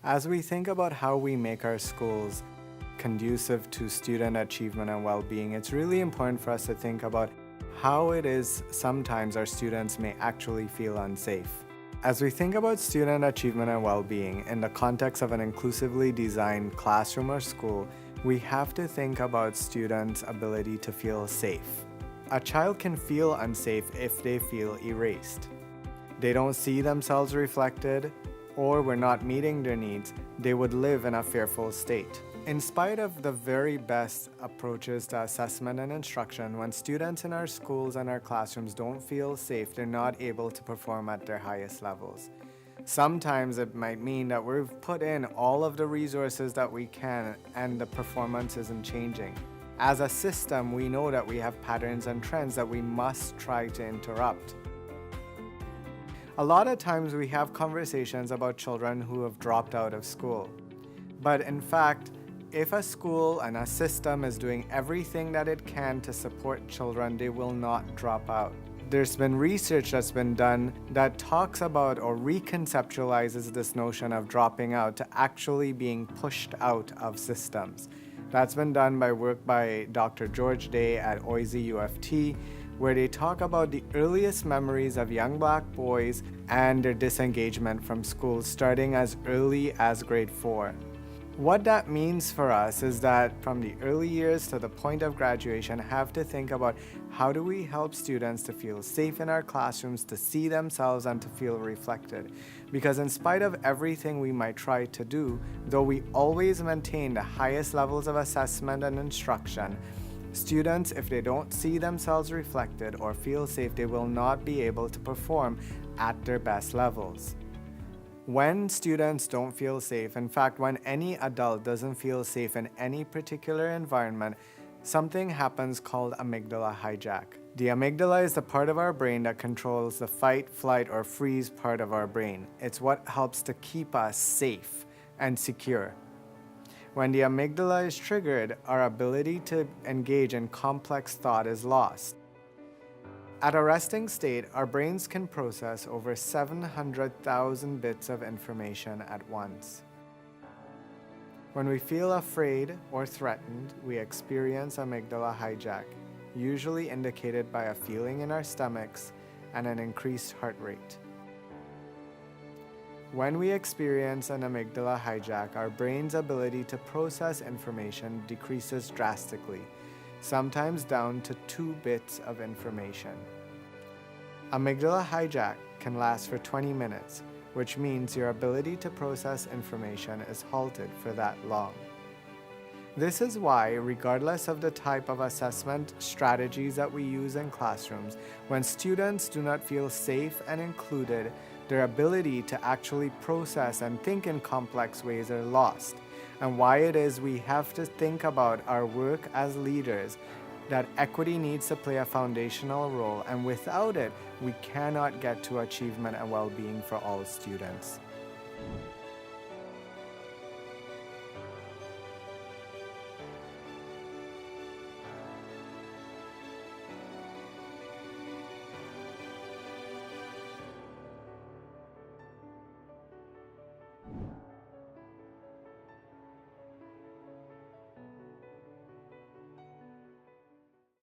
As we think about how we make our schools conducive to student achievement and well-being, it's really important for us to think about how it is sometimes our students may actually feel unsafe. As we think about student achievement and well-being in the context of an inclusively designed classroom or school, we have to think about students' ability to feel safe. A child can feel unsafe if they feel erased. They don't see themselves reflected, or we're not meeting their needs, they would live in a fearful state. In spite of the very best approaches to assessment and instruction, when students in our schools and our classrooms don't feel safe, they're not able to perform at their highest levels. Sometimes it might mean that we've put in all of the resources that we can and the performance isn't changing. As a system, we know that we have patterns and trends that we must try to interrupt. A lot of times we have conversations about children who have dropped out of school. But in fact, if a school and a system is doing everything that it can to support children, they will not drop out. There's been research that's been done that talks about or reconceptualizes this notion of dropping out to actually being pushed out of systems. That's been done by work by Dr. George Day at Oise U of T, where they talk about the earliest memories of young black boys and their disengagement from school starting as early as grade 4. What that means for us is that from the early years to the point of graduation, have to think about how do we help students to feel safe in our classrooms, to see themselves and to feel reflected. Because in spite of everything we might try to do, though we always maintain the highest levels of assessment and instruction, students, if they don't see themselves reflected or feel safe, they will not be able to perform at their best levels. When students don't feel safe, in fact, when any adult doesn't feel safe in any particular environment, something happens called amygdala hijack. The amygdala is the part of our brain that controls the fight, flight, or freeze part of our brain. It's what helps to keep us safe and secure. When the amygdala is triggered, our ability to engage in complex thought is lost. At a resting state, our brains can process over 700,000 bits of information at once. When we feel afraid or threatened, we experience amygdala hijack, usually indicated by a feeling in our stomachs and an increased heart rate. When we experience an amygdala hijack, our brain's ability to process information decreases drastically, sometimes down to 2 bits of information. Amygdala hijack can last for 20 minutes, which means your ability to process information is halted for that long. This is why, regardless of the type of assessment strategies that we use in classrooms, when students do not feel safe and included, their ability to actually process and think in complex ways are lost, and why it is we have to think about our work as leaders, that equity needs to play a foundational role, and without it, we cannot get to achievement and well-being for all students.